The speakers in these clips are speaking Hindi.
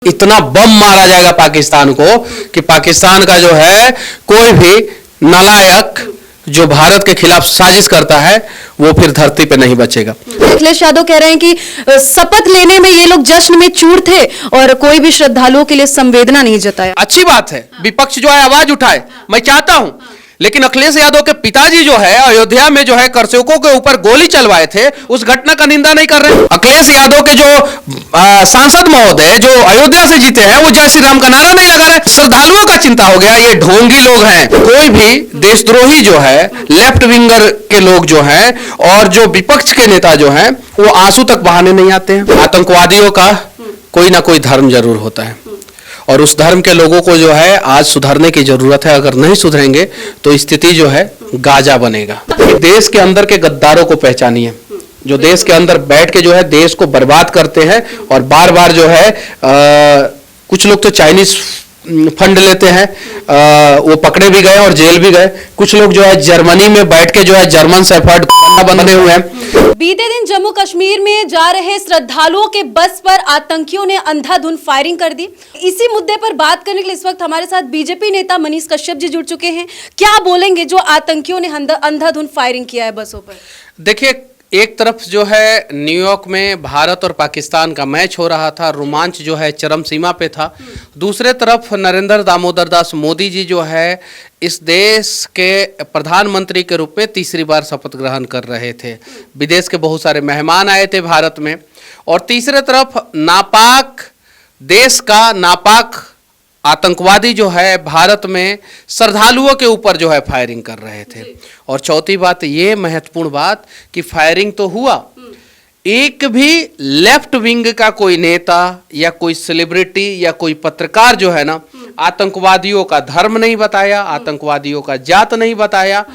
इतना बम मारा जाएगा पाकिस्तान को कि पाकिस्तान का जो है कोई भी नालायक जो भारत के खिलाफ साजिश करता है वो फिर धरती पे नहीं बचेगा। अखिलेश यादव कह रहे हैं कि शपथ लेने में ये लोग जश्न में चूर थे और कोई भी श्रद्धालुओं के लिए संवेदना नहीं जताया। अच्छी बात है, विपक्ष जो है आवाज उठाए, मैं चाहता हूं, लेकिन अखिलेश यादव के पिताजी जो है अयोध्या में जो है करसेवकों के ऊपर गोली चलवाए थे, उस घटना का निंदा नहीं कर रहे। अखिलेश यादव के जो सांसद महोदय जो अयोध्या से जीते हैं वो जय श्री राम का नारा नहीं लगा रहे। श्रद्धालुओं का चिंता हो गया, ये ढोंगी लोग हैं। कोई भी देशद्रोही जो है, लेफ्ट विंगर के लोग जो हैं और जो विपक्ष के नेता जो हैं वो आंसू तक बहाने नहीं आते हैं। आतंकवादियों का कोई ना कोई धर्म जरूर होता है और उस धर्म के लोगों को जो है आज सुधरने की जरूरत है। अगर नहीं सुधरेंगे तो स्थिति जो है गाजा बनेगा। देश के अंदर के गद्दारों को पहचानिए, जो देश के अंदर बैठ के जो है देश को बर्बाद करते हैं और बार बार जो है कुछ लोग तो चाइनीज फंड लेते हैं, वो पकड़े भी गए और जेल भी गए। कुछ लोग जो है जर्मनी में बैठ के जो है जर्मन शेफर्ड बने हुए हैं। बीते दिन जम्मू कश्मीर में जा रहे श्रद्धालुओं के बस पर आतंकियों ने अंधाधुंध फायरिंग कर दी। इसी मुद्दे पर बात करने के लिए इस वक्त हमारे साथ बीजेपी नेता मनीष कश्यप जी जुड़ चुके हैं। क्या बोलेंगे जो आतंकियों ने अंधाधुंध फायरिंग किया है बसों पर? देखिए, एक तरफ जो है न्यूयॉर्क में भारत और पाकिस्तान का मैच हो रहा था, रोमांच जो है चरम सीमा पे था। दूसरे तरफ नरेंद्र दामोदर दास मोदी जी जो है इस देश के प्रधानमंत्री के रूप में तीसरी बार शपथ ग्रहण कर रहे थे। विदेश के बहुत सारे मेहमान आए थे भारत में। और तीसरे तरफ नापाक देश का नापाक आतंकवादी जो है भारत में श्रद्धालुओं के ऊपर जो है फायरिंग कर रहे थे। और चौथी बात ये महत्वपूर्ण बात कि फायरिंग तो हुआ, एक भी लेफ्ट विंग का कोई नेता या कोई सेलिब्रिटी या कोई पत्रकार जो है ना आतंकवादियों का धर्म नहीं बताया, आतंकवादियों का जात नहीं बताया।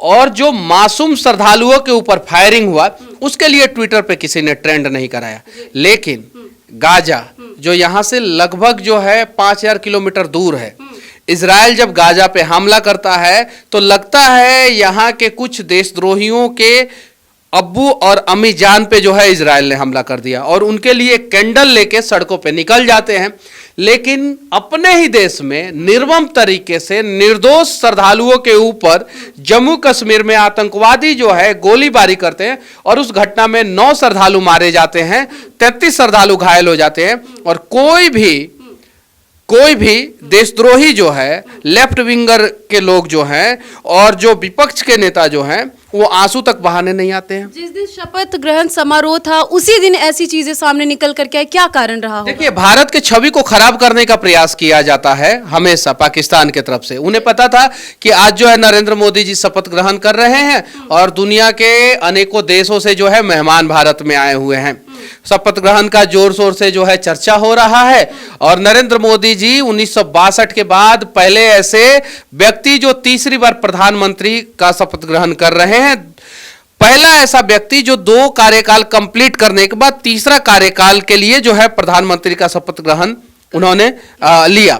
और जो मासूम श्रद्धालुओं के ऊपर फायरिंग हुआ उसके लिए ट्विटर पे किसी ने ट्रेंड नहीं कराया। लेकिन गाजा जो यहां से लगभग जो है 5000 किलोमीटर दूर है, इजराइल जब गाजा पे हमला करता है तो लगता है यहां के कुछ देशद्रोहियों के अब्बू और अम्मी जान पे जो है इजराइल ने हमला कर दिया और उनके लिए कैंडल लेके सड़कों पे निकल जाते हैं। लेकिन अपने ही देश में निर्मम तरीके से निर्दोष श्रद्धालुओं के ऊपर जम्मू कश्मीर में आतंकवादी जो है गोलीबारी करते हैं और उस घटना में 9 श्रद्धालु मारे जाते हैं, 33 श्रद्धालु घायल हो जाते हैं। और कोई भी देशद्रोही जो है, लेफ्ट विंगर के लोग जो हैं और जो विपक्ष के नेता जो हैं वो आंसू तक बहाने नहीं आते हैं। जिस दिन शपथ ग्रहण समारोह था उसी दिन ऐसी चीजें सामने निकल करके आए, क्या कारण रहा होगा? देखिए, भारत के छवि को खराब करने का प्रयास किया जाता है हमेशा पाकिस्तान की तरफ से। उन्हें पता था कि आज जो है नरेंद्र मोदी जी शपथ ग्रहण कर रहे हैं और दुनिया के अनेकों देशों से जो है मेहमान भारत में आए हुए हैं। शपथ ग्रहण का जोर शोर से जो है चर्चा हो रहा है और नरेंद्र मोदी जी 1962 के बाद पहले ऐसे व्यक्ति जो तीसरी बार प्रधानमंत्री का शपथ ग्रहण कर रहे हैं, पहला ऐसा व्यक्ति जो 2 कार्यकाल कंप्लीट करने के बाद तीसरा कार्यकाल के लिए जो है प्रधानमंत्री का शपथ ग्रहण उन्होंने लिया।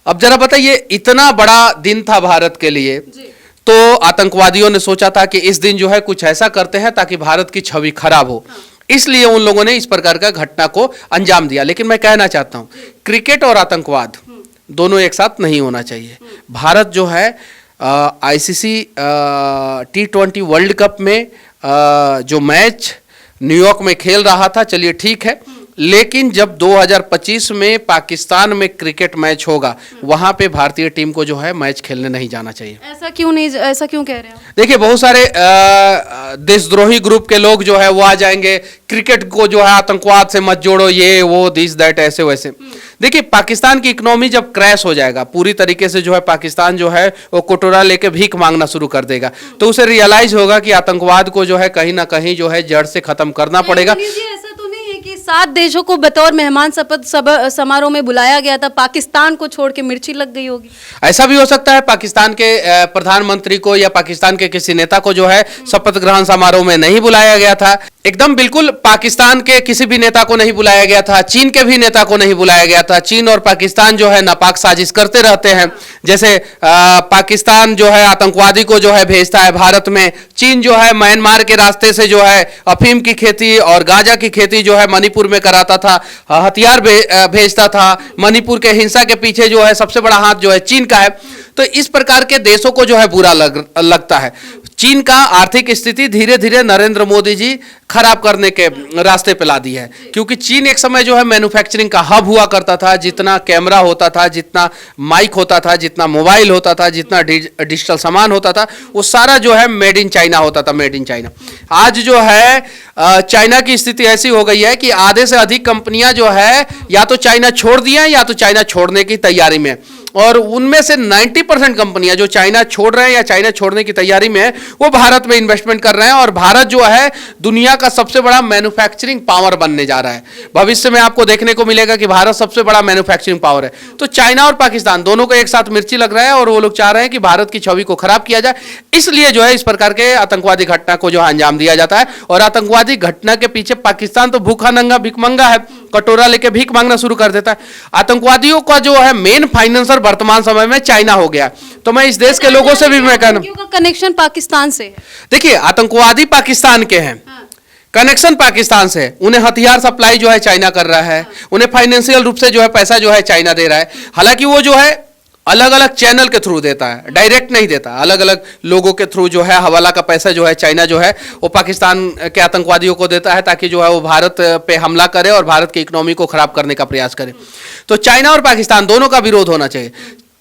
अब जरा बताइए, इतना बड़ा दिन था भारत के लिए, तो आतंकवादियों ने सोचा था कि इस दिन जो है कुछ ऐसा करते हैं ताकि भारत की छवि खराब हो, इसलिए उन लोगों ने इस प्रकार का घटना को अंजाम दिया। लेकिन मैं कहना चाहता हूं, क्रिकेट और आतंकवाद दोनों एक साथ नहीं होना चाहिए। भारत जो है आईसीसी T20 वर्ल्ड कप में जो मैच न्यूयॉर्क में खेल रहा था, चलिए ठीक है, लेकिन जब 2025 में पाकिस्तान में क्रिकेट मैच होगा वहां पे भारतीय टीम को जो है मैच खेलने नहीं जाना चाहिए। ऐसा क्यों कह रहे हैं? देखिए, बहुत सारे देशद्रोही ग्रुप के लोग जो है वो आ जाएंगे, क्रिकेट को जो है आतंकवाद से मत जोड़ो, ये वो दिस दैट ऐसे वैसे। देखिए, पाकिस्तान की इकोनॉमी जब क्रैश हो जाएगा पूरी तरीके से जो है पाकिस्तान जो है वो कटोरा लेके भीख मांगना शुरू कर देगा, तो उसे रियलाइज होगा कि आतंकवाद को जो है कहीं ना कहीं जो है जड़ से खत्म करना पड़ेगा। 7 देशों को बतौर मेहमान शपथ समारोह में बुलाया गया था, पाकिस्तान को छोड़ के मिर्ची लग गई होगी। ऐसा भी हो सकता है पाकिस्तान के प्रधानमंत्री को या पाकिस्तान के किसी नेता को जो है शपथ ग्रहण समारोह में नहीं बुलाया गया था। एकदम बिल्कुल पाकिस्तान के किसी भी नेता को नहीं बुलाया गया था, चीन के भी नेता को नहीं बुलाया गया था। चीन और पाकिस्तान जो है नापाक साजिश करते रहते हैं। जैसे पाकिस्तान जो है आतंकवादी को जो है भेजता है भारत में, चीन जो है म्यांमार के रास्ते से जो है अफीम की खेती और गांजा की खेती जो है मणिपुर मणिपुर में कराता था, हथियार भेजता था, मणिपुर के हिंसा के पीछे जो है सबसे बड़ा हाथ जो है चीन का है। तो इस प्रकार के देशों को जो है बुरा लगता है। चीन का आर्थिक स्थिति धीरे धीरे नरेंद्र मोदी जी खराब करने के रास्ते पे ला दी है, क्योंकि चीन एक समय जो है मैन्युफैक्चरिंग का हब हुआ करता था। जितना कैमरा होता था, जितना माइक होता था, जितना मोबाइल होता था, जितना डिजिटल सामान होता था, वो सारा जो है मेड इन चाइना होता था, मेड इन चाइना। आज जो है चाइना की स्थिति ऐसी हो गई है कि आधे से अधिक कंपनियां जो है या तो चाइना छोड़ दी हैं या तो चाइना छोड़ने की तैयारी में, और उनमें से 90% कंपनियां जो चाइना छोड़ रहे हैं या चाइना छोड़ने की तैयारी में है, वो भारत में इन्वेस्टमेंट कर रहे हैं। और भारत जो है दुनिया का सबसे बड़ा मैन्युफैक्चरिंग पावर बनने जा रहा है। भविष्य में आपको देखने को मिलेगा कि भारत सबसे बड़ा मैन्युफैक्चरिंग पावर है। तो चाइना और पाकिस्तान दोनों को एक साथ मिर्ची लग रहा है और वो लोग चाह रहे हैं कि भारत की छवि को खराब किया जाए। इसलिए जो है इस प्रकार के आतंकवादी घटना को जो अंजाम दिया जाता है। और आतंकवादी घटना के पीछे पाकिस्तान तो भूखा नंगा भिखमंगा है, कटोरा लेके भीख मांगना शुरू कर देता है। आतंकवादियों का जो है मेन फाइनेंसर वर्तमान समय में चाइना हो गया। तो मैं इस देश के लोगों से भी मैं कहना, कनेक्शन पाकिस्तान से है। देखिए आतंकवादी पाकिस्तान के हैं, कनेक्शन पाकिस्तान से, उन्हें हथियार सप्लाई जो है चाइना कर रहा है, उन्हें फाइनेंशियल रूप से जो है पैसा जो है चाइना दे रहा है। हालांकि वो जो है अलग अलग चैनल के थ्रू देता है, डायरेक्ट नहीं देता, अलग अलग लोगों के थ्रू जो है हवाला का पैसा जो है चाइना जो है वो पाकिस्तान के आतंकवादियों को देता है, ताकि जो है वो भारत पे हमला करे और भारत की इकोनॉमी को खराब करने का प्रयास करे। तो चाइना और पाकिस्तान दोनों का विरोध होना चाहिए।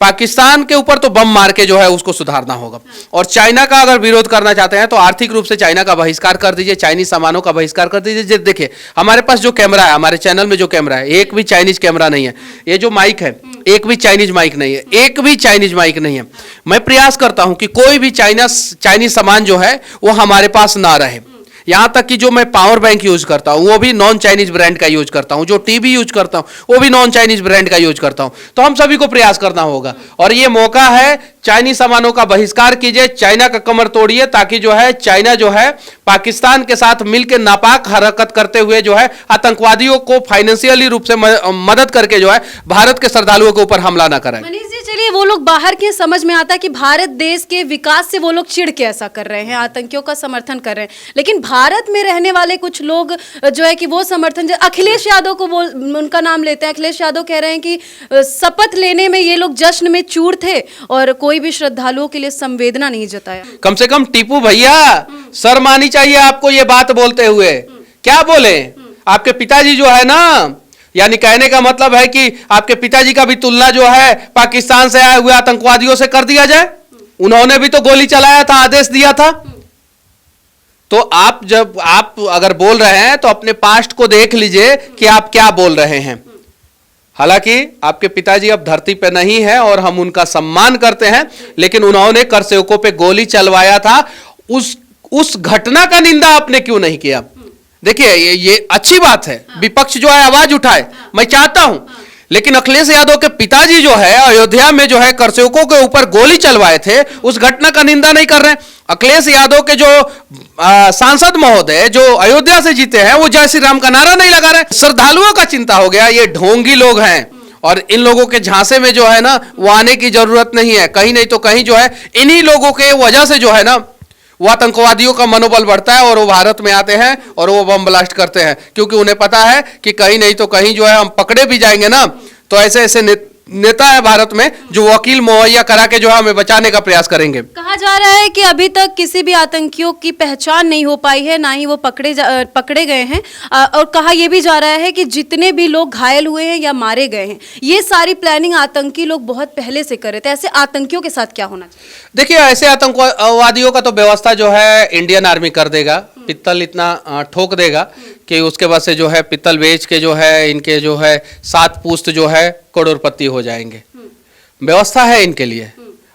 पाकिस्तान के ऊपर तो बम मार के जो है उसको सुधारना होगा, और चाइना का अगर विरोध करना चाहते हैं तो आर्थिक रूप से चाइना का बहिष्कार कर दीजिए, चाइनीज सामानों का बहिष्कार कर दीजिए। देखिए हमारे पास जो कैमरा है, हमारे चैनल में जो कैमरा है, एक भी चाइनीज कैमरा नहीं है। ये जो माइक है, एक भी चाइनीज माइक नहीं है, एक भी चाइनीज माइक नहीं है। मैं प्रयास करता हूं कि कोई भी चाइनीज सामान जो है वो हमारे पास ना रहे। यहां तक कि जो मैं पावर बैंक यूज करता हूं वो भी नॉन चाइनीज ब्रांड का यूज करता हूं, जो टीवी यूज करता हूं वो भी नॉन चाइनीज ब्रांड का यूज करता हूं। तो हम सभी को प्रयास करना होगा, और ये मौका है, चाइनीज सामानों का बहिष्कार कीजिए, चाइना का कमर तोड़िए, ताकि जो है चाइना जो है पाकिस्तान के साथ मिलकर नापाक हरकत करते हुए जो है आतंकवादियों को फाइनेंशियली रूप से मदद करके जो है भारत के श्रद्धालुओं के ऊपर हमला ना कराए। मनीष जी चलिए, वो लोग बाहर के समझ में आता है कि भारत देश के विकास से वो लोग चिढ़ के ऐसा कर रहे हैं, आतंकियों का समर्थन कर रहे हैं, लेकिन भारत में रहने वाले कुछ लोग जो है कि वो समर्थन, अखिलेश यादव को उनका नाम लेते हैं। अखिलेश यादव कह रहे हैं कि शपथ लेने में ये लोग जश्न में चूर थे और कोई भी श्रद्धालुओं के लिए संवेदना नहीं जताया। कम से कम टीपू भैया शर्म आनी चाहिए आपको ये बात बोलते हुए। क्या बोले, आपके पिताजी जो है ना, यानी कहने का मतलब है कि आपके पिताजी का भी तुलना जो है पाकिस्तान से आए हुए आतंकवादियों से कर दिया जाए। उन्होंने भी तो गोली चलाया था, आदेश दिया था। तो आप अगर बोल रहे हैं तो अपने पास्ट को देख लीजिए कि आप क्या बोल रहे हैं। हालांकि आपके पिताजी अब धरती पे नहीं है और हम उनका सम्मान करते हैं, लेकिन उन्होंने कर सेवकों पे गोली चलवाया था। उस घटना का निंदा आपने क्यों नहीं किया? देखिए ये अच्छी बात है, विपक्ष जो है आवाज उठाए, मैं चाहता हूं, लेकिन अखिलेश यादव के पिताजी जो है अयोध्या में जो है करसेवकों के ऊपर गोली चलवाए थे, उस घटना का निंदा नहीं कर रहे हैं। अखिलेश यादव के जो सांसद महोदय जो अयोध्या से जीते हैं वो जय श्री राम का नारा नहीं लगा रहे। श्रद्धालुओं का चिंता हो गया, ये ढोंगी लोग हैं और इन लोगों के झांसे में जो है ना वो आने की जरूरत नहीं है। कहीं नहीं तो कहीं जो है इन्हीं लोगों के वजह से जो है ना वो आतंकवादियों का मनोबल बढ़ता है और वो भारत में आते हैं और वो बम ब्लास्ट करते हैं, क्योंकि उन्हें पता है कि कहीं नहीं तो कहीं जो है हम पकड़े भी जाएंगे ना, तो ऐसे ऐसे नेता है भारत में जो वकील मुहैया करा के जो है हमें बचाने का प्रयास करेंगे। कहा जा रहा है कि अभी तक किसी भी आतंकियों की पहचान नहीं हो पाई है, ना ही वो पकड़े गए हैं, और कहा यह भी जा रहा है कि जितने भी लोग घायल हुए हैं या मारे गए हैं, ये सारी प्लानिंग आतंकी लोग बहुत पहले से कर रहे थे। ऐसे आतंकियों के साथ क्या होना चाहिए? देखिए ऐसे आतंकवादियों का तो व्यवस्था जो है इंडियन आर्मी कर देगा, पित्तल इतना ठोक देगा कि उसके बाद से जो है पित्तल बेच के जो है इनके जो है 7 पुश्त जो है करोड़पति हो जाएंगे। व्यवस्था है इनके लिए,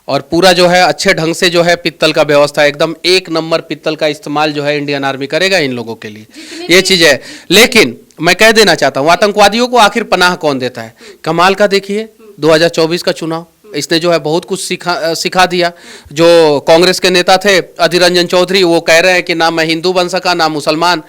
और पूरा जो है अच्छे ढंग से जो है पित्तल का व्यवस्था, एकदम 1 नंबर पित्तल का इस्तेमाल जो है इंडियन आर्मी करेगा इन लोगों के लिए, ये चीज है। लेकिन मैं कह देना चाहता हूँ आतंकवादियों को आखिर पनाह कौन देता है? कमाल का देखिए 2024 का चुनाव, इसने जो है बहुत कुछ सिखा दिया। जो कांग्रेस के नेता थे अधीर रंजन चौधरी, वो कह रहे हैं कि ना मैं हिंदू बन सका ना मुसलमान,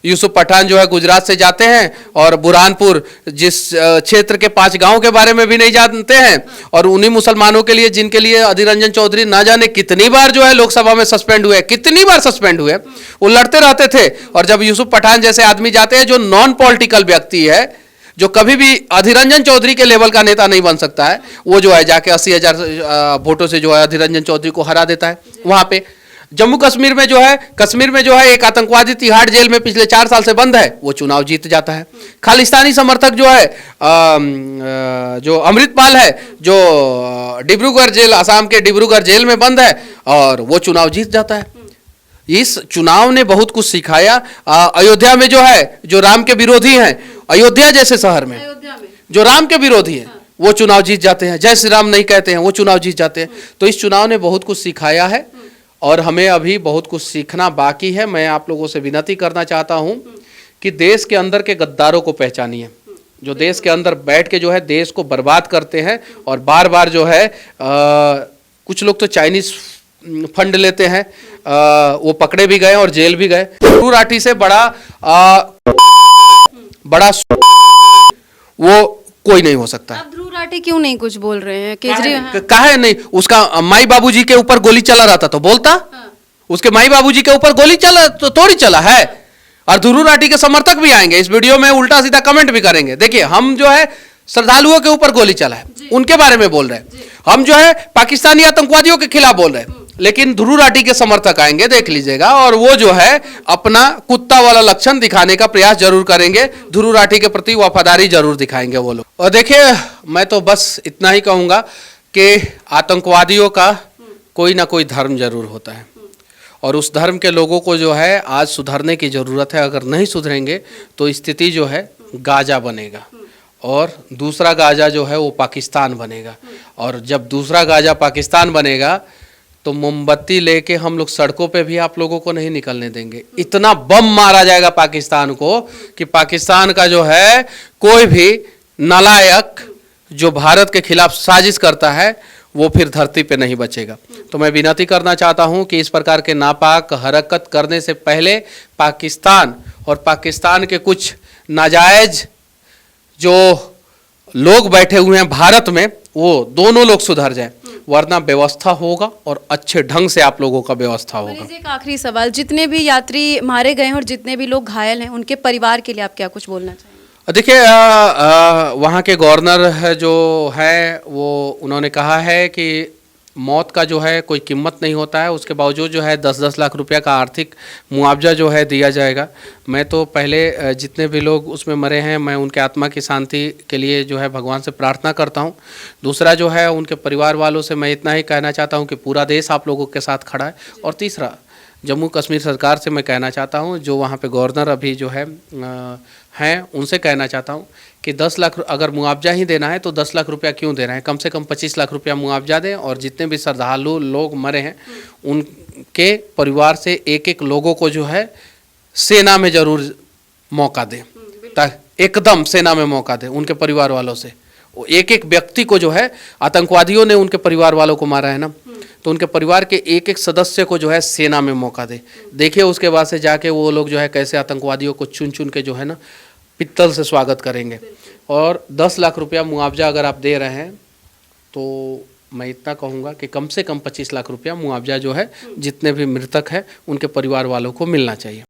यूसुफ पठान जो है गुजरात से जाते हैं और बुरहानपुर जिस क्षेत्र के 5 गांव के बारे में भी नहीं जानते हैं, और उन्हीं मुसलमानों के लिए जिनके लिए अधीर रंजन चौधरी ना जाने कितनी बार जो है लोकसभा में सस्पेंड हुए, कितनी बार सस्पेंड हुए, वो लड़ते रहते थे। और जब यूसुफ पठान जैसे आदमी जाते हैं जो नॉन पॉलिटिकल व्यक्ति है, जो कभी भी अधीर रंजन चौधरी के लेवल का नेता नहीं बन सकता है, वो जो है जाके 80,000 वोटों से जो है अधीर रंजन चौधरी को हरा देता है। वहां पे जम्मू कश्मीर में जो है एक आतंकवादी तिहाड़ जेल में पिछले 4 साल से बंद है, वो चुनाव जीत जाता है। खालिस्तानी समर्थक जो है जो अमृतपाल है, जो डिब्रूगढ़ जेल, असम के डिब्रूगढ़ जेल में बंद है, और वो चुनाव जीत जाता है। इस चुनाव ने बहुत कुछ सिखाया। अयोध्या में जो है जो राम के विरोधी हैं, अयोध्या जैसे शहर में जो राम के विरोधी हैं, वो चुनाव जीत जाते हैं। जय श्री राम नहीं कहते हैं, वो चुनाव जीत जाते हैं। तो इस चुनाव ने बहुत कुछ सिखाया है और हमें अभी बहुत कुछ सीखना बाकी है। मैं आप लोगों से विनती करना चाहता हूं कि देश के अंदर के गद्दारों को पहचानिए, जो देश के अंदर बैठ के जो है देश को बर्बाद करते हैं, और बार बार जो है कुछ लोग तो चाइनीज फंड लेते हैं, वो पकड़े भी गए और जेल भी गए। ध्रुव राठी से बड़ा वो कोई नहीं हो सकता है। अब ध्रुव राठी क्यों नहीं कुछ बोल रहे हैं? केजरीवाल काहे नहीं? उसका माई बाबूजी के ऊपर गोली चला रहा था तो बोलता। उसके माई बाबूजी के ऊपर गोली चला तो थोड़ी चला है। और ध्रुव राठी के समर्थक भी आएंगे इस वीडियो में, उल्टा सीधा कमेंट भी करेंगे। देखिए, हम जो है श्रद्धालुओं के ऊपर गोली चला है उनके बारे में बोल रहे हैं, हम जो है पाकिस्तानी आतंकवादियों के खिलाफ बोल रहे हैं, लेकिन ध्रुव राठी के समर्थक आएंगे, देख लीजिएगा, और वो जो है अपना कुत्ता वाला लक्षण दिखाने का प्रयास जरूर करेंगे। ध्रुव राठी के प्रति वफादारी जरूर दिखाएंगे वो लोग। और देखिए, मैं तो बस इतना ही कहूंगा कि आतंकवादियों का कोई ना कोई धर्म जरूर होता है, और उस धर्म के लोगों को जो है आज सुधरने की जरूरत है। अगर नहीं सुधरेंगे तो स्थिति जो है गाजा बनेगा, और दूसरा गाजा जो है वो पाकिस्तान बनेगा। और जब दूसरा गाजा पाकिस्तान बनेगा तो मोमबत्ती लेके हम लोग सड़कों पे भी आप लोगों को नहीं निकलने देंगे। इतना बम मारा जाएगा पाकिस्तान को कि पाकिस्तान का जो है कोई भी नालायक जो भारत के खिलाफ साजिश करता है वो फिर धरती पे नहीं बचेगा। तो मैं विनती करना चाहता हूं कि इस प्रकार के नापाक हरकत करने से पहले पाकिस्तान और पाकिस्तान के कुछ नाजायज जो लोग बैठे हुए हैं भारत में, वो दोनों लोग सुधर जाएं, वरना व्यवस्था होगा और अच्छे ढंग से आप लोगों का व्यवस्था होगा। एक आखिरी सवाल, जितने भी यात्री मारे गए हैं और जितने भी लोग घायल हैं, उनके परिवार के लिए आप क्या कुछ बोलना चाहेंगे? देखिए, वहाँ के गवर्नर जो है वो उन्होंने कहा है कि मौत का जो है कोई कीमत नहीं होता है, उसके बावजूद जो है 10-10 लाख रुपया का आर्थिक मुआवजा जो है दिया जाएगा। मैं तो पहले जितने भी लोग उसमें मरे हैं, मैं उनके आत्मा की शांति के लिए जो है भगवान से प्रार्थना करता हूं। दूसरा जो है उनके परिवार वालों से मैं इतना ही कहना चाहता हूं कि पूरा देश आप लोगों के साथ खड़ा है। और तीसरा, जम्मू कश्मीर सरकार से मैं कहना चाहता हूं, जो वहाँ पे गवर्नर अभी जो है हैं, उनसे कहना चाहता हूं कि 10 लाख अगर मुआवजा ही देना है तो 10 लाख रुपया क्यों दे रहे हैं, कम से कम 25 लाख रुपया मुआवजा दें। और जितने भी श्रद्धालु लोग मरे हैं उनके परिवार से एक लोगों को जो है सेना में जरूर मौका दें, ताकि एकदम सेना में मौका दें उनके परिवार वालों से। एक व्यक्ति को जो है आतंकवादियों ने उनके परिवार वालों को मारा है ना, तो उनके परिवार के एक सदस्य को जो है सेना में मौका दे। देखिए उसके बाद से जाके वो लोग जो है कैसे आतंकवादियों को चुन चुन के जो है ना पित्तल से स्वागत करेंगे। और 10 लाख रुपया मुआवजा अगर आप दे रहे हैं तो मैं इतना कहूँगा कि कम से कम 25 लाख रुपया मुआवजा जो है जितने भी मृतक हैं उनके परिवार वालों को मिलना चाहिए।